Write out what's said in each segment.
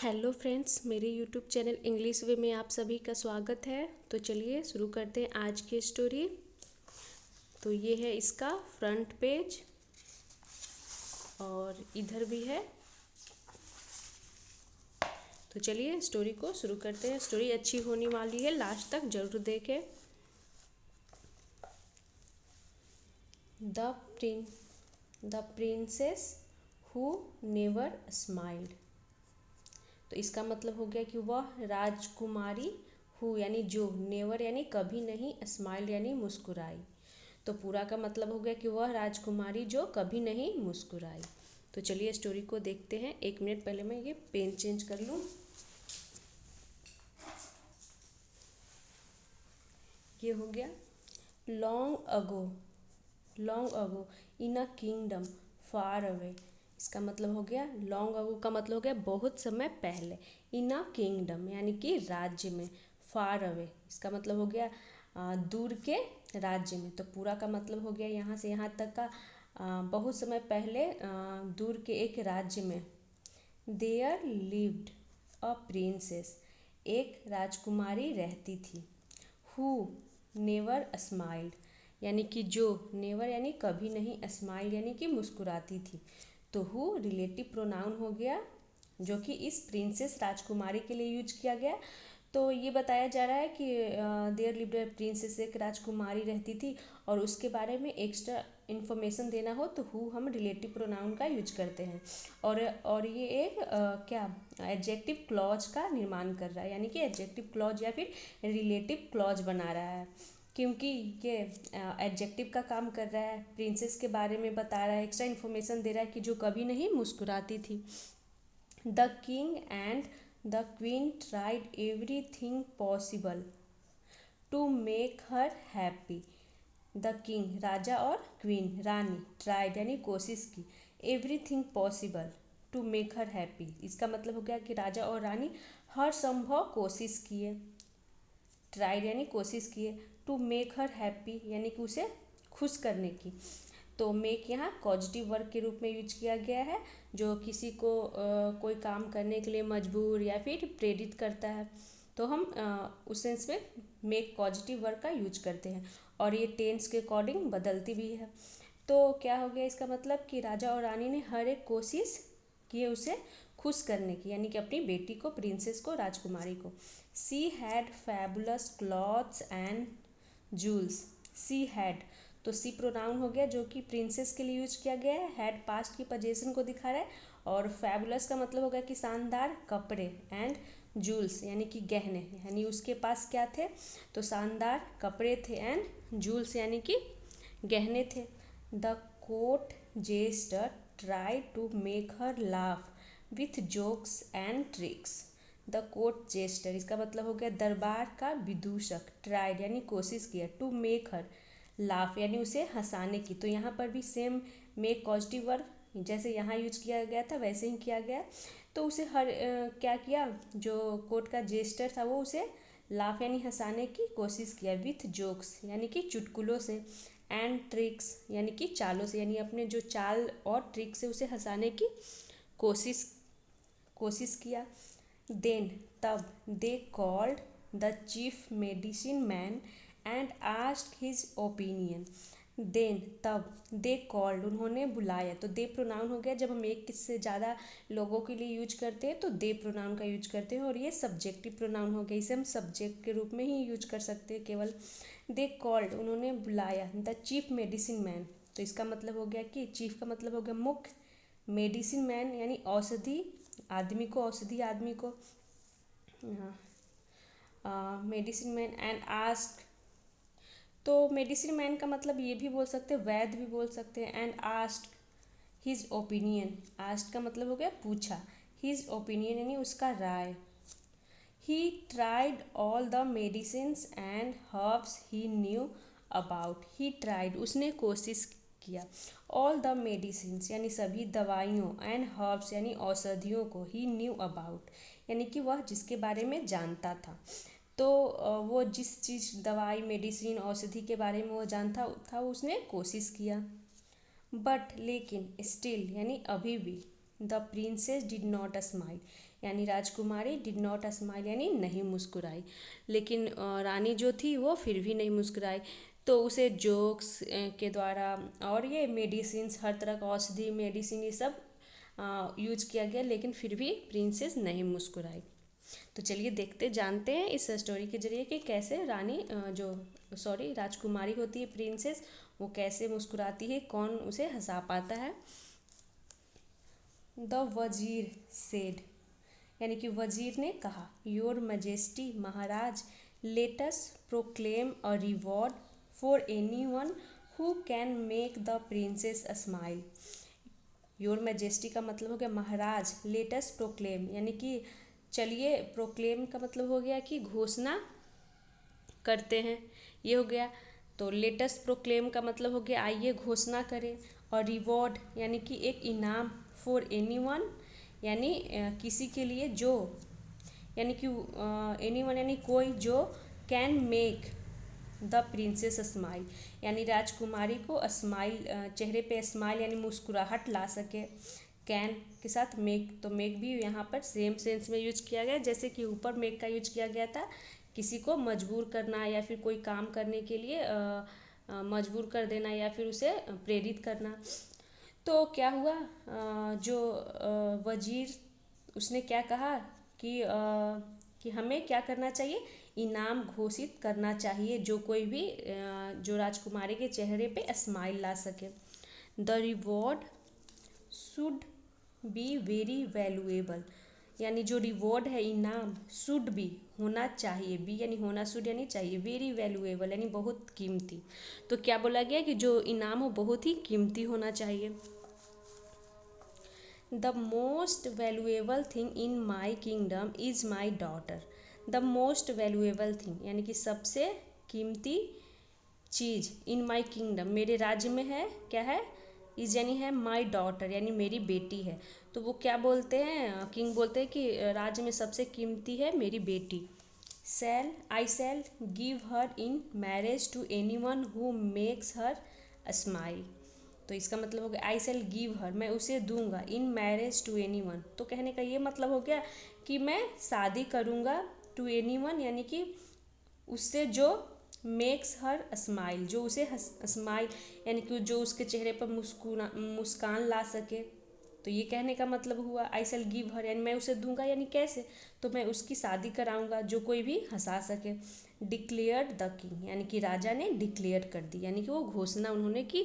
Hello friends, मेरे YouTube channel English वे में आप सभी का स्वागत है। तो चलिए शुरू करते हैं आज की स्टोरी। तो ये है इसका फ्रंट पेज और इधर भी है। तो चलिए स्टोरी को शुरू करते हैं। स्टोरी अच्छी होने वाली है, लास्ट तक जरूर देखें। The prin the princess who never smiled. तो इसका मतलब हो गया कि वह राजकुमारी हु यानी जो, नेवर यानी कभी नहीं, स्माइल यानी मुस्कुराई। तो पूरा का मतलब हो गया कि वह राजकुमारी जो कभी नहीं मुस्कुराई। तो चलिए स्टोरी को देखते हैं। 1 मिनट पहले मैं ये पेन चेंज कर लूँ। ये हो गया। Long ago in a kingdom far away. इसका मतलब हो गया, लॉन्ग अगो का मतलब हो गया बहुत समय पहले, इन अ किंगडम यानी कि राज्य में, फार अवे इसका मतलब हो गया दूर के राज्य में। तो पूरा का मतलब हो गया यहाँ से यहाँ तक का बहुत समय पहले दूर के एक राज्य में। देयर लिव्ड अ प्रिंसेस, एक राजकुमारी रहती थी। हु नेवर स्माइल्ड यानी कि जो, नेवर यानी कभी नहीं, स्माइल यानी कि मुस्कुराती थी। तो हु रिलेटिव प्रोनाउन हो गया जो कि इस प्रिंसेस राजकुमारी के लिए यूज किया गया। तो ये बताया जा रहा है कि देयर लिव्ड अ प्रिंसेस, एक राजकुमारी रहती थी, और उसके बारे में एक्स्ट्रा इन्फॉर्मेशन देना हो तो हु हम रिलेटिव प्रोनाउन का यूज करते हैं। और ये एक क्या एडजेक्टिव क्लॉज का निर्माण कर रहा है, यानी कि एडजेक्टिव क्लॉज या फिर रिलेटिव क्लॉज बना रहा है, क्योंकि ये एडजेक्टिव का काम कर रहा है, प्रिंसेस के बारे में बता रहा है, एक्स्ट्रा इन्फॉर्मेशन दे रहा है कि जो कभी नहीं मुस्कुराती थी। The king and the queen tried everything possible to make her happy. The king राजा और क्वीन रानी, ट्राइड यानी कोशिश की, everything possible to make her happy. इसका मतलब हो गया कि राजा और रानी हर संभव कोशिश किए, ट्राइड यानी कोशिश किए, टू मेक हर हैप्पी यानी कि उसे खुश करने की। तो मेक यहाँ पॉजिटिव वर्ब के रूप में यूज किया गया है, जो किसी को कोई काम करने के लिए मजबूर या फिर प्रेरित करता है। तो हम उस सेंस में मेक पॉजिटिव वर्ब का यूज करते हैं, और ये टेंस के अकॉर्डिंग बदलती भी है। तो क्या हो गया इसका मतलब कि राजा और रानी ने हर एक कोशिश की उसे खुश करने की, यानी कि अपनी बेटी को, प्रिंसेस को, राजकुमारी को। She had fabulous clothes and jewels. She had, तो सी प्रोनाउन हो गया जो कि प्रिंसेस के लिए यूज किया गया है। हैड पास्ट की पोजीशन को दिखा रहा है, और फैबुलस का मतलब हो गया कि शानदार कपड़े, एंड जूल्स यानी कि गहने, यानी उसके पास क्या थे, तो शानदार कपड़े थे, एंड जूल्स यानी कि गहने थे। The court jester try to make her laugh with jokes and tricks. The court jester इसका मतलब हो गया दरबार का विदूषक, ट्राइड यानी कोशिश किया, टू मेक हर लाफ यानी उसे हंसाने की। तो यहाँ पर भी सेम मेक पॉजिटिव वर्ब जैसे यहाँ यूज किया गया था वैसे ही किया गया। तो उसे क्या किया, जो कोर्ट का जेस्टर था वो उसे लाफ यानी हंसाने की कोशिश किया, विथ जोक्स यानी कि चुटकुलों से, एंड ट्रिक्स यानी कि चालों से, यानी अपने जो चाल और ट्रिक से उसे हंसाने की कोशिश कोशिश किया। देन तब they called the chief medicine man and asked his opinion. Then तब दे कॉल्ड उन्होंने बुलाया। तो दे प्रोनाउन हो गया, जब हम एक से ज़्यादा लोगों के लिए यूज करते हैं तो दे प्रोनाउन का यूज करते हैं, और ये सब्जेक्टिव प्रोनाउन हो गया, इसे हम सब्जेक्ट के रूप में ही यूज कर सकते हैं केवल। दे कॉल्ड उन्होंने बुलाया, द चीफ मेडिसिन मैन। तो इसका मतलब हो गया कि चीफ का मतलब हो गया मुख्य, मेडिसिन मैन यानी औषधि आदमी को, औषधि आदमी को, मेडिसिन मैन, एंड आस्क। तो मेडिसिन मैन का मतलब ये भी बोल सकते हैं, वैद्य भी बोल सकते हैं, and ask his opinion. Ask का मतलब हो गया पूछा, हिज ओपिनियन यानी उसका राय। He tried all the medicines and herbs he knew about. He tried उसने कोशिश किया, ऑल द मेडिसिन्स यानी सभी दवाइयों, एंड हर्ब्स यानी औषधियों को, ही न्यू अबाउट यानी कि वह जिसके बारे में जानता था। तो वो जिस चीज़, दवाई, मेडिसिन, औषधि के बारे में वो जानता था उसने कोशिश किया। बट लेकिन, स्टिल यानी अभी भी, the princess did not smile, यानी राजकुमारी डिड नॉट स्माइल यानी नहीं मुस्कुराई। लेकिन रानी जो थी वो फिर भी नहीं मुस्कुराई। तो उसे जोक्स के द्वारा और ये मेडिसिन्स, हर तरह का औषधि मेडिसिन ये सब यूज किया गया, लेकिन फिर भी प्रिंसेस नहीं मुस्कुराई। तो चलिए देखते जानते हैं इस स्टोरी के जरिए कि कैसे रानी राजकुमारी होती है प्रिंसेस, वो कैसे मुस्कुराती है, कौन उसे हंसा पाता है। द वजीर सेड, यानी कि वजीर ने कहा, योर मजेस्टी महाराज, let's proclaim a reward for anyone who can make the princess smile. Your majesty का मतलब हो गया महाराज, लेटस प्रोक्लेम यानी कि चलिए, प्रोक्लेम का मतलब हो गया कि घोषणा करते हैं, ये हो गया। तो लेटस प्रोक्लेम का मतलब हो गया आइए घोषणा करें। और रिवॉर्ड यानी कि एक इनाम, फॉर एनीवन यानी किसी के लिए जो, यानी कि एनीवन यानी कोई जो can make the princess smile, यानी राजकुमारी को स्माइल, चेहरे पे स्माइल यानी मुस्कुराहट ला सके। कैन के साथ मेक, तो मेक भी यहाँ पर सेम सेंस में यूज किया गया, जैसे कि ऊपर मेक का यूज किया गया था किसी को मजबूर करना या फिर कोई काम करने के लिए मजबूर कर देना या फिर उसे प्रेरित करना। तो क्या हुआ, जो वजीर, उसने क्या कहा कि हमें क्या करना चाहिए, इनाम घोषित करना चाहिए जो कोई भी जो राजकुमारी के चेहरे पे स्माइल ला सके। The reward should be very valuable, यानी जो रिवॉर्ड है, इनाम, शुड बी होना चाहिए, बी यानी होना, शुड यानी चाहिए, वेरी वैल्यूएबल यानी बहुत कीमती। तो क्या बोला गया कि जो इनाम हो बहुत ही कीमती होना चाहिए। The most valuable thing in my kingdom is my daughter. The most valuable thing यानी कि सबसे कीमती चीज़, इन माई किंगडम मेरे राज्य में है, क्या है, इज यानी है माई डॉटर यानी मेरी बेटी है। तो वो क्या बोलते हैं, किंग बोलते हैं कि राज्य में सबसे कीमती है मेरी बेटी। I shall give her in marriage to anyone who makes her smile. तो इसका मतलब हो गया आई शैल गिव हर, मैं उसे दूंगा, in marriage to anyone, तो कहने का ये मतलब हो गया कि मैं शादी करूँगा, टू एनी वन यानी कि उससे जो मेक्स हर स्माइल, जो उसे स्माइल यानी कि जो उसके चेहरे पर मुस्कान ला सके। तो ये कहने का मतलब हुआ आई शैल गिव हर, यानी मैं उसे दूंगा, यानी कैसे, तो मैं उसकी शादी कराऊंगा जो कोई भी हंसा सके। डिक्लेयर्ड द किंग, यानी कि राजा ने डिक्लेयर कर दी, यानी कि वो घोषणा उन्होंने की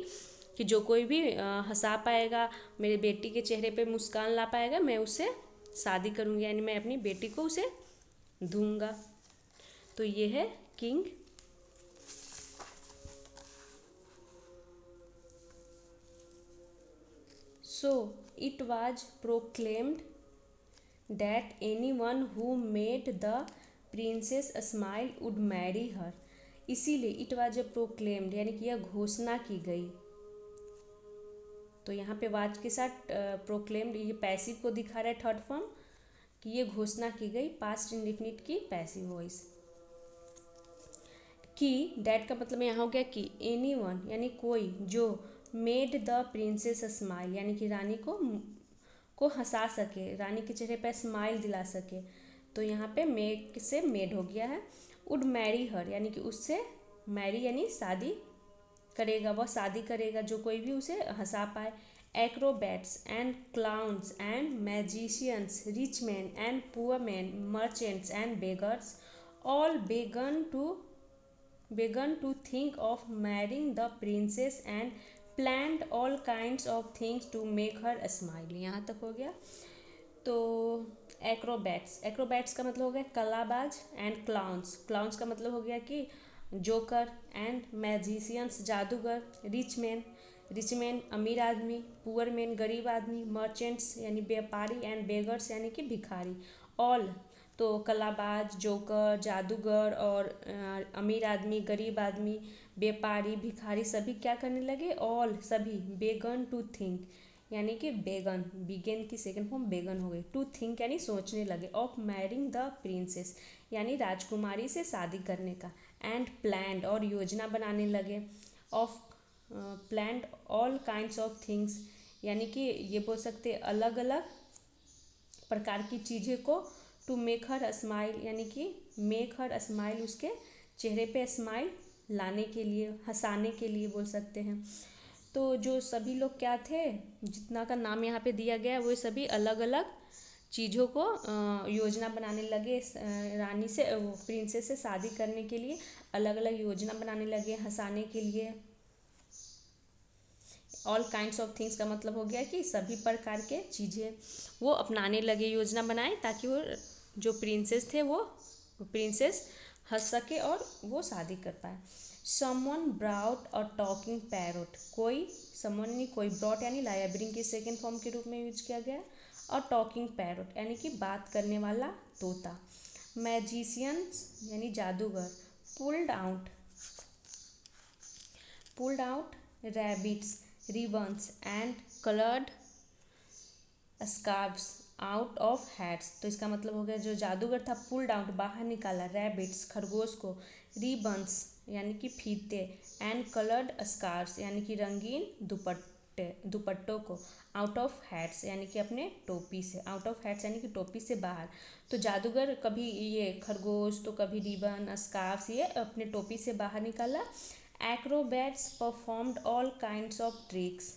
कि जो कोई भी हंसा पाएगा, मेरे बेटी के चेहरे पे मुस्कान ला पाएगा, मैं उससे शादी करूँगी, यानी मैं अपनी बेटी को उसे दूंगा। तो ये है king. So it was proclaimed that anyone who made the princess smile would marry her। इसीलिए इट वाज प्रोक्लेम्ड यानी कि यह घोषणा की गई। तो यहाँ पे वाज के साथ प्रोक्लेम्ड, ये पैसिव को दिखा रहा है थर्ड फॉर्म, कि ये घोषणा की गई, पास्ट इंडेफिनिट की पैसिव वॉइस। कि डैट का मतलब यहाँ हो गया कि एनी वन यानी कोई जो मेड द प्रिंसेस स्माइल यानी कि रानी को हंसा सके, रानी के चेहरे पर स्माइल दिला सके। तो यहाँ पे मेक से मेड हो गया है। वुड मैरी हर यानी कि उससे, मैरी यानी शादी करेगा, वह शादी करेगा जो कोई भी उसे हंसा पाए। Acrobats and clowns and magicians, rich man and poor man, merchants and beggars all began to think of marrying the princess and planned all kinds of things to make her smile। यहाँ तक हो गया। तो acrobats का मतलब हो गया कलाबाज, and clowns का मतलब हो गया कि जोकर, एंड मैजिशियंस जादूगर, रिच मैन अमीर आदमी, पुअर मैन गरीब आदमी, मर्चेंट्स यानी व्यापारी, एंड बेगर्स यानी कि भिखारी। ऑल तो कलाबाज, जोकर, जादूगर और अमीर आदमी, गरीब आदमी, व्यापारी, भिखारी सभी क्या करने लगे, ऑल सभी, बेगन टू थिंक यानी कि बेगन, बिगेन की सेकंड फॉर्म बेगन हो गई, टू थिंक यानी सोचने लगे, ऑफ मैरिंग द प्रिंसेस यानी राजकुमारी से शादी करने का, एंड प्लान्ड और योजना बनाने लगे, of planned all kinds of things यानी कि ये बोल सकते हैं अलग अलग प्रकार की चीज़ें को टू मेक हर स्माइल, यानी कि मेक हर स्माइल, उसके चेहरे पे स्माइल लाने के लिए, हंसाने के लिए बोल सकते हैं। तो जो सभी लोग क्या थे, जितना का नाम यहाँ पे दिया गया है, वो सभी अलग अलग चीज़ों को योजना बनाने लगे, रानी से, वो प्रिंसेस से शादी करने के लिए अलग अलग योजना बनाने लगे, हंसाने के लिए। ऑल काइंड्स ऑफ थिंग्स का मतलब हो गया कि सभी प्रकार के चीज़ें वो अपनाने लगे, योजना बनाए, ताकि वो जो प्रिंसेस थे वो प्रिंसेस हंस सके और वो शादी कर पाए। समवन ब्राउट और टॉकिंग पैरोट, कोई समवन यानी कोई, ब्रॉट यानी लाया, ब्रिंग की सेकेंड फॉर्म के रूप में यूज किया गया, और टॉकिंग पैरोट यानी कि बात करने वाला तोता। मैजिशियंस यानी जादूगर, pulled out rabbits, ribbons and coloured scarfs out off hats. तो इसका मतलब हो गया जो जादूगर था, पुल्ड आउट बाहर निकाला, रैबिट्स खरगोश को, रिबन्स यानी कि फीते, एंड कलर्ड स्कार्फ्स यानी कि रंगीन दुपट्टों को, आउट ऑफ हैट्स यानी कि अपने टोपी से, आउट ऑफ हैट्स यानी कि टोपी से बाहर। तो जादूगर कभी ये खरगोश, तो कभी रिबन स्कार्फ्स, ये अपने टोपी से बाहर निकाला। Acrobats performed all kinds of tricks,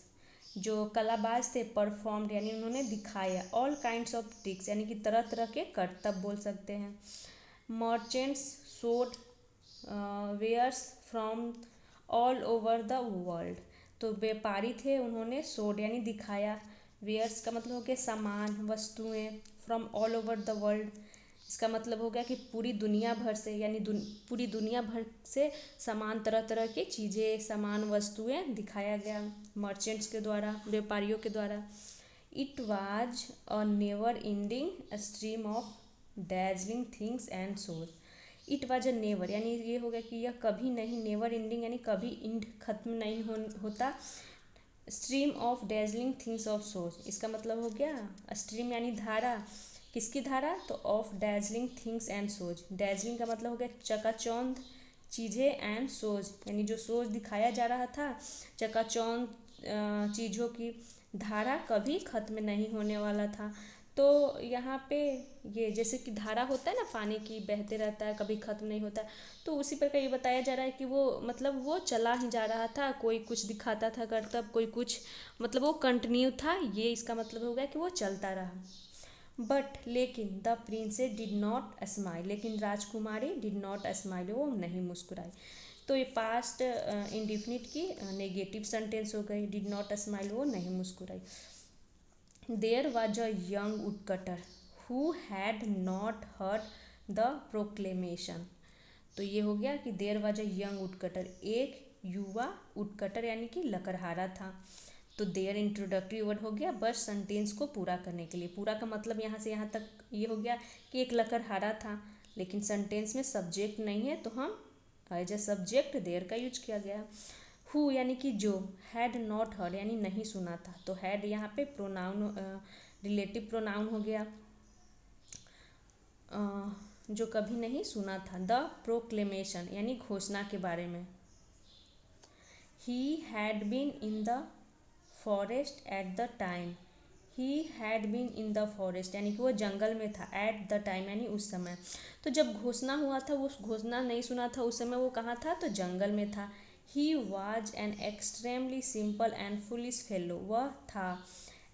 जो कलाबाज थे, परफॉर्म्ड यानी उन्होंने दिखाया, ऑल काइंड्स ऑफ ट्रिक्स यानी कि तरह तरह के करतब बोल सकते हैं। Merchants sold wares from all over the world, तो व्यापारी थे, उन्होंने सोड यानी दिखाया, वेयर्स का मतलब हो गया सामान, वस्तुएं, from all over the world, इसका मतलब हो गया कि पूरी दुनिया भर से, यानी पूरी दुनिया भर से सामान, तरह तरह की चीज़ें, सामान, वस्तुएं दिखाया गया मर्चेंट्स के द्वारा, व्यापारियों के द्वारा। It was a never ending stream of dazzling things and shows. It was a never यानी ये हो गया कि यह कभी नहीं, नेवर एंडिंग यानी कभी इंड खत्म नहीं होता, stream of dazzling things of those, इसका मतलब हो गया स्ट्रीम यानी धारा, किसकी धारा, तो of dazzling things and shows, dazzling का मतलब हो गया चकाचौंध चीज़ें, एंड सोज यानी जो सोज दिखाया जा रहा था, चकाचौंध चीज़ों की धारा कभी खत्म नहीं होने वाला था। तो यहाँ पे ये जैसे कि धारा होता है ना, पानी की बहते रहता है, कभी खत्म नहीं होता, तो उसी प्रकार ये बताया जा रहा है कि वो मतलब वो चला ही जा रहा था, कोई कुछ दिखाता था करतब, कोई कुछ, मतलब वो कंटिन्यू था, ये इसका मतलब हो गया कि वो चलता रहा। बट लेकिन the princess did not smile, लेकिन राजकुमारी डिड नॉट स्माइल, वो नहीं मुस्कुराई। तो ये पास्ट इंडिफिनिट की नेगेटिव सेंटेंस हो गई, डिड नॉट स्माइल, वो नहीं मुस्कुराई। There was a young woodcutter who had not heard the proclamation. तो ये हो गया कि there was a young woodcutter, एक युवा वुडकटर यानी कि लकड़हारा था। तो देयर इंट्रोडक्टरी वर्ड हो गया बस सेंटेंस को पूरा करने के लिए, पूरा का मतलब यहाँ से यहाँ तक ये हो गया कि एक लकड़हारा था, लेकिन सेंटेंस में सब्जेक्ट नहीं है, तो हम एज ए सब्जेक्ट देयर का यूज किया गया। हु यानी कि जो, हैड नॉट हर्ड यानी नहीं सुना था, तो हैड यहाँ पे प्रोनाउन, रिलेटिव प्रोनाउन हो गया, जो कभी नहीं सुना था। द प्रोक्लेमेशन यानी घोषणा के बारे में। He had been in the forest at the time, he had been in the forest यानी कि वो जंगल में था, एट द टाइम यानी उस समय। तो जब घोषणा हुआ था, वो घोषणा नहीं सुना था उस समय, वो कहाँ था, तो जंगल में था। He was an extremely simple and foolish fellow, वह था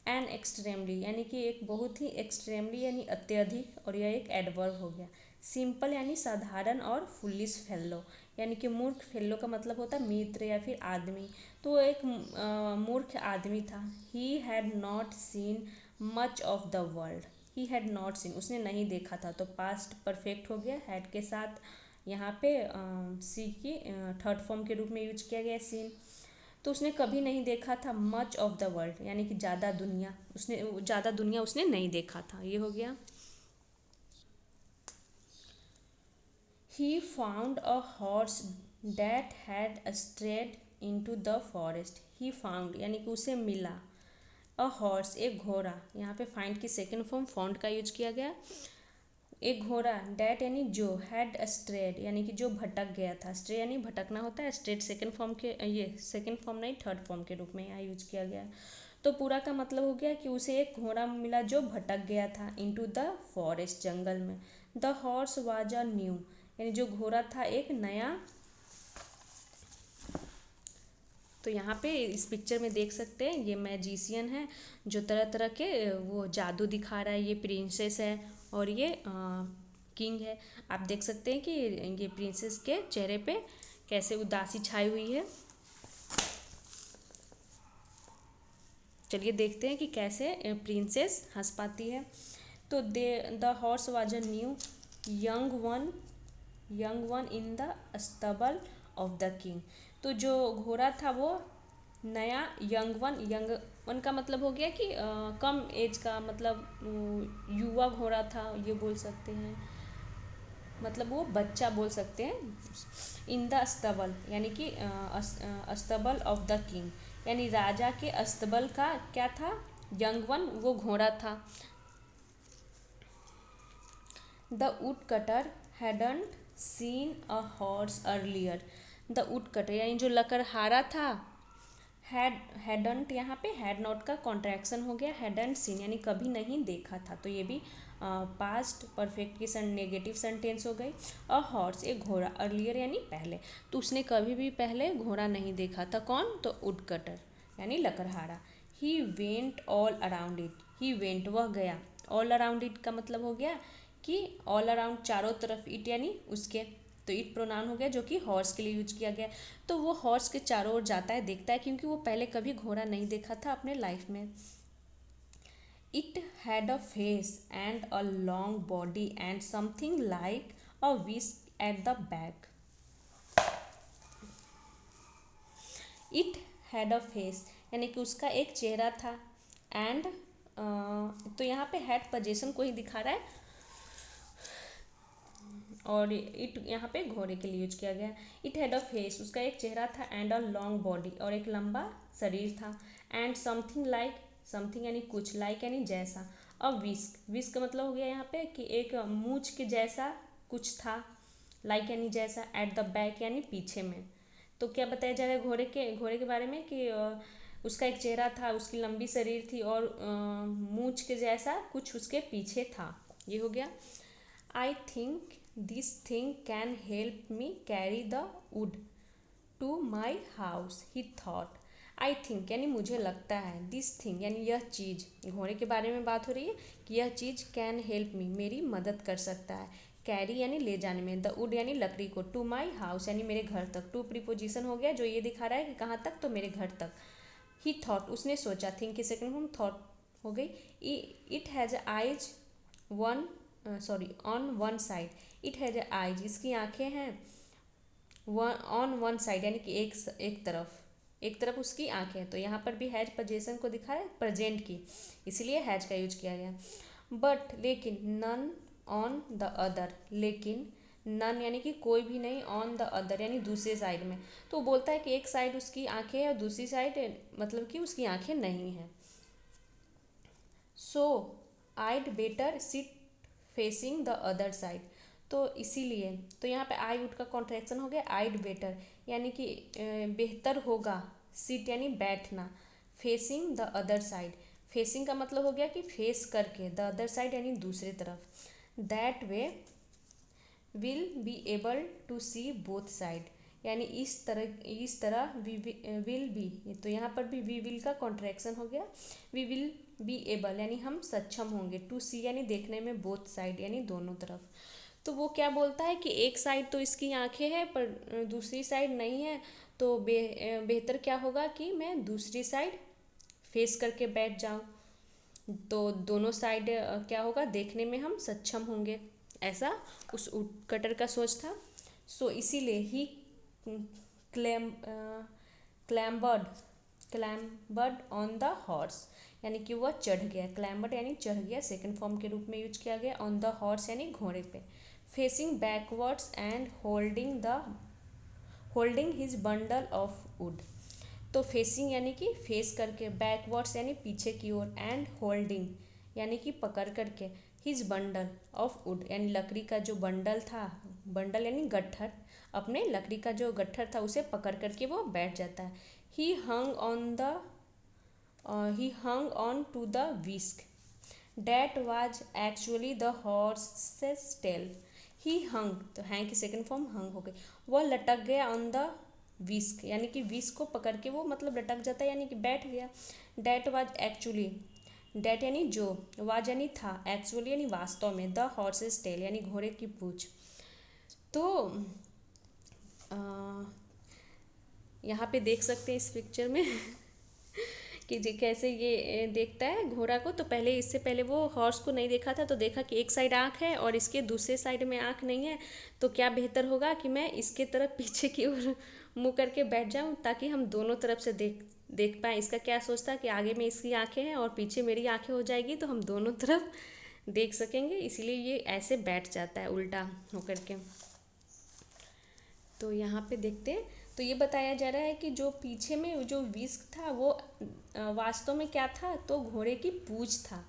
एन एक्सट्रीमली यानी कि एक बहुत ही, एक्सट्रीमली यानी अत्यधिक, और यह एक एडवर्ब हो गया। सिंपल यानी साधारण, और फुलिश फेलो यानी कि मूर्ख, फेलो का मतलब होता है मित्र या फिर आदमी, तो वो एक मूर्ख आदमी था। He had not seen much of the world, he had not seen उसने नहीं देखा था, तो पास्ट परफेक्ट हो गया, हैड के साथ यहाँ पे सी की थर्ड फॉर्म के रूप में यूज किया गया सीन। तो उसने कभी नहीं देखा था मच ऑफ द वर्ल्ड यानी कि ज़्यादा दुनिया उसने नहीं देखा था, ये हो गया। He found a horse that had strayed into the forest, he found यानी कि उसे मिला, अ हॉर्स एक घोड़ा, यहाँ पे फाइंड की सेकेंड फॉर्म फाउंड का यूज किया गया, एक घोड़ा, डैट यानी जो, हैड स्ट्रेड यानी कि जो भटक गया था, स्ट्रे यानी भटकना होता है, स्ट्रेट सेकंड फॉर्म के, ये सेकंड फॉर्म नहीं थर्ड फॉर्म के रूप में यहाँ यूज किया गया। तो पूरा का मतलब हो गया कि उसे एक घोड़ा मिला जो भटक गया था इनटू द फॉरेस्ट, जंगल में। The horse was a new, यानी जो घोड़ा था एक नया। तो यहाँ पे इस पिक्चर में देख सकते हैं ये मैजिशियन है जो तरह तरह के वो जादू दिखा रहा है। ये प्रिंसेस है और ये किंग है। आप देख सकते हैं कि ये प्रिंसेस के चेहरे पे कैसे उदासी छाई हुई है। चलिए देखते हैं कि कैसे प्रिंसेस हंस पाती है। तो the horse was a new young one in the stubble of the king. तो जो घोड़ा था वो नया यंग वन का मतलब हो गया कि कम एज का, मतलब युवा घोड़ा था ये बोल सकते हैं, मतलब वो बच्चा बोल सकते हैं। इन द अस्तबल यानी कि अस्तबल ऑफ द किंग, यानी राजा के अस्तबल का क्या था, यंग वन वो घोड़ा था। The wood cutter hadn't seen a horse earlier. The wood cutter यानी जो लकड़हारा था, हैडंट यहाँ पे हैड नॉट का कॉन्ट्रैक्शन हो गया, हैडंट सीन यानी कभी नहीं देखा था। तो ये भी पास्ट परफेक्ट की नेगेटिव सेंटेंस हो गई। अ हॉर्स एक घोड़ा, अर्लियर यानी पहले, तो उसने कभी भी पहले घोड़ा नहीं देखा था। कौन, तो वुड कटर यानी लकड़हारा। He went all around it, he went वह गया, ऑल अराउंड इट का मतलब हो गया कि ऑल अराउंड चारों तरफ, इट यानी उसके, तो इट प्रोनाउन हो गया जो कि हॉर्स के लिए यूज किया गया। तो वो हॉर्स के चारों ओर जाता है, देखता है, क्योंकि वो पहले कभी घोड़ा नहीं देखा था अपने लाइफ में। It had a face and a long body and something like a whisk at the back. It had a face यानी कि उसका एक चेहरा था, एंड तो यहाँ पे हैड पोजीशन को ही दिखा रहा है, और इट यहाँ पे घोड़े के लिए यूज किया गया। इट हैड अ फेस उसका एक चेहरा था, एंड अ लॉन्ग बॉडी और एक लंबा शरीर था, एंड समथिंग लाइक, समथिंग यानी कुछ, लाइक यानी जैसा, अ विस्क, विस्क का मतलब हो गया यहाँ पे कि एक मूंछ के जैसा कुछ था, लाइक यानी जैसा, एट द बैक यानी पीछे में। तो क्या बताया जा रहा है घोड़े के बारे में कि उसका एक चेहरा था, उसकी लंबी शरीर थी और मूंछ के जैसा कुछ उसके पीछे था। ये हो गया। I think this thing can help me carry the wood to my house, he thought. I think यानी मुझे लगता है, दिस थिंग यानी यह चीज़, घोड़े के बारे में बात हो रही है कि यह चीज़ कैन हेल्प मी मेरी मदद कर सकता है, कैरी यानी ले जाने में, द वुड यानी लकड़ी को, टू माई हाउस यानी मेरे घर तक। टू प्रीपोजिशन हो गया जो ये दिखा रहा है कि कहाँ तक, तो मेरे घर तक। ही थॉट उसने सोचा, थिंक की सेकंड फॉर्म थॉट हो गई। It has eyes one on one side, it has eyes इसकी आंखें हैं, ऑन वन साइड यानी कि एक तरफ उसकी आंखें हैं। तो यहाँ पर भी हैज पोजीशन को दिखा है प्रेजेंट की, इसलिए हैज का यूज किया गया। बट लेकिन, नन ऑन द अदर, लेकिन नन यानी कि कोई भी नहीं, ऑन द अदर यानी दूसरे साइड में। तो वो बोलता है कि एक साइड उसकी आंखें हैं और दूसरी साइड मतलब कि उसकी आंखें नहीं हैं। So I'd better sit facing the other side, तो इसीलिए, तो यहाँ पे आई वुड का कॉन्ट्रैक्शन हो गया आइड बेटर यानी कि बेहतर होगा, सिट यानी बैठना, facing the other side, facing का मतलब हो गया कि फेस करके, द अदर साइड यानी दूसरी तरफ। That way will be able to see both side, यानी इस तरह विल बी, तो यहाँ पर भी वी विल का कॉन्ट्रैक्शन हो गया, वी विल बी एबल यानी हम सक्षम होंगे, टू सी यानी देखने में, बोथ साइड यानी दोनों तरफ। तो वो क्या बोलता है कि एक साइड तो इसकी आंखें हैं पर दूसरी साइड नहीं है, तो बेहतर क्या होगा कि मैं दूसरी साइड फेस करके बैठ जाऊं, तो दोनों साइड क्या होगा, देखने में हम सक्षम होंगे, ऐसा उस कटर का सोच था। सो इसीलिए ही क्लैम क्लैम्बर्ड क्लैम्बर्ड ऑन द हॉर्स, यानी कि वह चढ़ गया, क्लैम्बर्ड यानी चढ़ गया, सेकंड फॉर्म के रूप में यूज किया गया, ऑन द हॉर्स यानी घोड़े पे, facing backwards and holding his bundle of would. तो फेसिंग यानी कि फेस करके, बैकवर्ड्स यानी पीछे की ओर, एंड होल्डिंग यानी कि पकड़ करके, हिज बंडल ऑफ वुड यानी लकड़ी का जो बंडल था, बंडल यानी गट्ठर, अपने लकड़ी का जो गट्ठर था उसे पकड़ करके वो बैठ जाता है। He hung on the he hung on to the whisk. That was actually the horse's tail. He hung, तो hang की सेकेंड फॉर्म hung हो गई, वह लटक गया on the whisk, यानी कि whisk को पकड़ के वो मतलब लटक जाता है यानी कि बैठ गया. That was actually, that यानी जो, was यानी था, actually यानी वास्तव में, the horse's tail यानी घोड़े की पूंछ. तो यहाँ पे देख सकते हैं इस पिक्चर में कि कैसे ये देखता है घोड़ा को. तो पहले, इससे पहले वो हॉर्स को नहीं देखा था, तो देखा कि एक साइड आँख है और इसके दूसरे साइड में आँख नहीं है, तो क्या बेहतर होगा कि मैं इसके तरफ पीछे की ओर मुँह करके बैठ जाऊँ ताकि हम दोनों तरफ से देख पाएँ. इसका क्या सोचता कि आगे में इसकी आँखें हैं और पीछे मेरी आँखें हो जाएगी तो हम दोनों तरफ देख सकेंगे, इसीलिए ये ऐसे बैठ जाता है उल्टा होकर के. तो यहाँ पे देखते हैं, तो ये बताया जा रहा है कि जो पीछे में जो विस्क था वो वास्तव में क्या था, तो घोड़े की पूंछ था.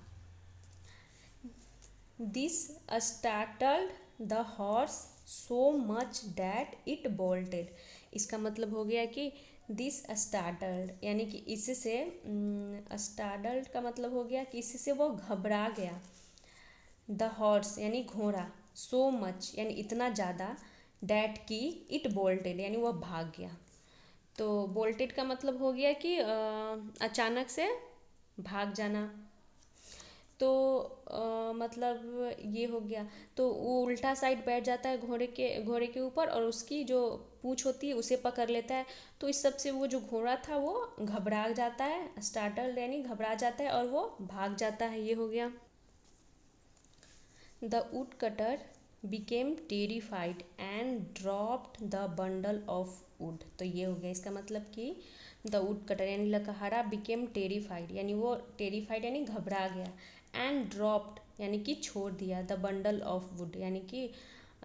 This startled the horse so much that it bolted. इसका मतलब हो गया कि दिस स्टार्टल्ड यानी कि इससे, स्टार्टल्ड का मतलब हो गया कि इससे वो घबरा गया. द हॉर्स यानी घोड़ा, सो मच यानी इतना ज़्यादा, डैट की इट बोल्टेड यानी वह भाग गया. तो बोल्टेड का मतलब हो गया कि अचानक से भाग जाना. तो मतलब ये हो गया. तो वो उल्टा साइड बैठ जाता है घोड़े के ऊपर और उसकी जो पूंछ होती है उसे पकड़ लेता है. तो इस सब से वो जो घोड़ा था वो घबरा जाता है, स्टार्टल्ड यानी घबरा जाता है और वो भाग जाता है. ये हो गया. The woodcutter became terrified and dropped the bundle of wood. तो ये हो गया. इसका मतलब कि the woodcutter यानी लकड़हारा became terrified यानी वो terrified यानी घबरा गया, and dropped यानी कि छोड़ दिया, the bundle of wood यानी कि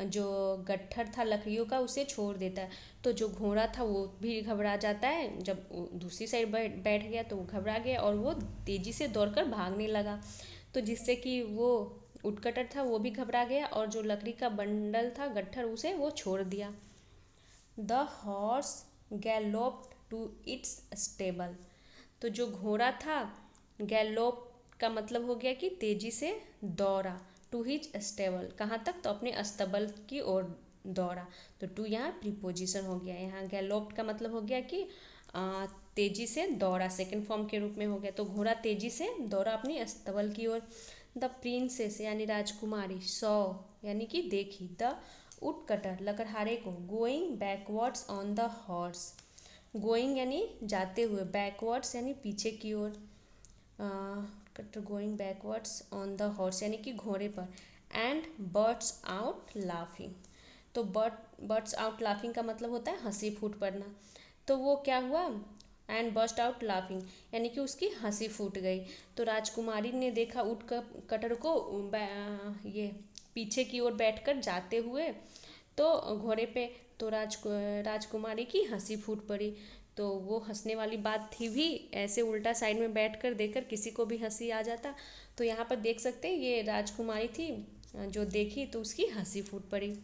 जो गट्ठर था लकड़ियों का उसे छोड़ देता है. तो जो घोड़ा था वो भी घबरा जाता है, जब दूसरी साइड बैठ गया तो वो घबरा गया और वो तेज़ी से दौड़कर भागने लगा. तो जिससे कि वो वुडकटर था वो भी घबरा गया और जो लकड़ी का बंडल था गट्ठर उसे वो छोड़ दिया. The horse galloped to its stable. तो जो घोड़ा था, गैलोप का मतलब हो गया कि तेजी से दौड़ा, टू हिज स्टेबल कहाँ तक, तो अपने अस्तबल की ओर दौड़ा. तो टू यहाँ प्रीपोजिशन हो गया. यहाँ गैलोप्ड का मतलब हो गया कि तेजी से दौड़ा, सेकंड फॉर्म के रूप में हो गया. तो घोड़ा तेजी से दौड़ा अपनी अस्तबल की ओर. द प्रिंसेस यानी राजकुमारी, सॉ यानी कि देखी, द वुडकटर लकड़हारे को, going backwards on the horse. Going यानी जाते हुए, बैकवर्ड्स यानी पीछे की ओर, going backwards on the horse यानी कि घोड़े पर. And birds out laughing. तो बर्ड्स आउट लाफिंग का मतलब होता है हंसी फूट पड़ना. तो वो क्या हुआ, एंड बर्स्ट आउट लाफिंग यानी कि उसकी हंसी फूट गई. तो राजकुमारी ने देखा ऊँट कटर को ये पीछे की ओर बैठकर जाते हुए, तो घोड़े पे. तो राजकुमारी की हंसी फूट पड़ी. तो वो हंसने वाली बात थी भी, ऐसे उल्टा साइड में बैठकर देखकर किसी को भी हंसी आ जाता. तो यहाँ पर देख सकते हैं ये राजकुमारी थी जो देखी तो उसकी हंसी फूट पड़ी.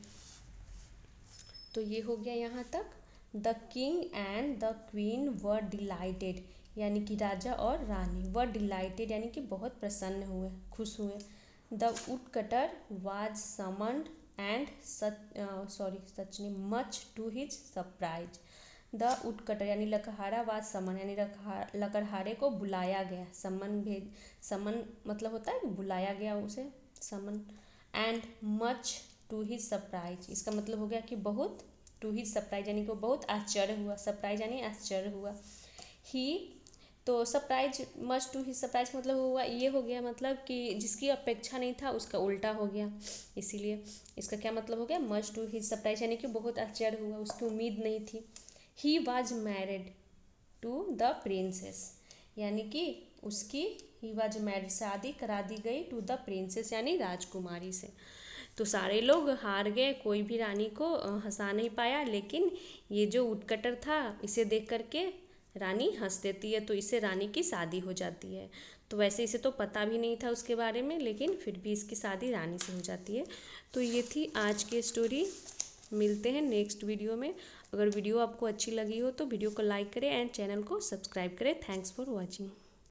तो ये हो गया यहाँ तक. The king and the queen were dilated यानी कि राजा और रानी, वर डिलाइटेड यानी कि बहुत प्रसन्न हुए, खुश हुए. The woodcutter was summoned and such ने much to his surprise. The woodcutter यानी लकड़हारा वाज समन यानी लकड़हारे को बुलाया गया. समन मतलब होता है बुलाया गया उसे, summon. And much to his surprise इसका मतलब हो गया कि बहुत, टू हिज सरप्राइज यानी कि वो बहुत आश्चर्य हुआ, सरप्राइज यानी आश्चर्य हुआ. ही, तो surprise, much to his surprise मतलब हुआ ये हो गया, मतलब कि जिसकी अपेक्षा नहीं था उसका उल्टा हो गया, इसीलिए इसका क्या मतलब हो गया, मच टू हिज सरप्राइज यानी कि बहुत आश्चर्य हुआ, उसकी उम्मीद नहीं थी. He was married to the princess यानी कि उसकी, ही वॉज मैरिड शादी करा दी गई, टू द प्रिंसेस यानी राजकुमारी से. तो सारे लोग हार गए, कोई भी रानी को हंसा नहीं पाया, लेकिन ये जो वुडकटर था इसे देख करके रानी हंस देती है, तो इससे रानी की शादी हो जाती है. तो वैसे इसे तो पता भी नहीं था उसके बारे में, लेकिन फिर भी इसकी शादी रानी से हो जाती है. तो ये थी आज की स्टोरी. मिलते हैं नेक्स्ट वीडियो में. अगर वीडियो आपको अच्छी लगी हो तो वीडियो को लाइक करें एंड चैनल को सब्सक्राइब करें. Thanks for watching.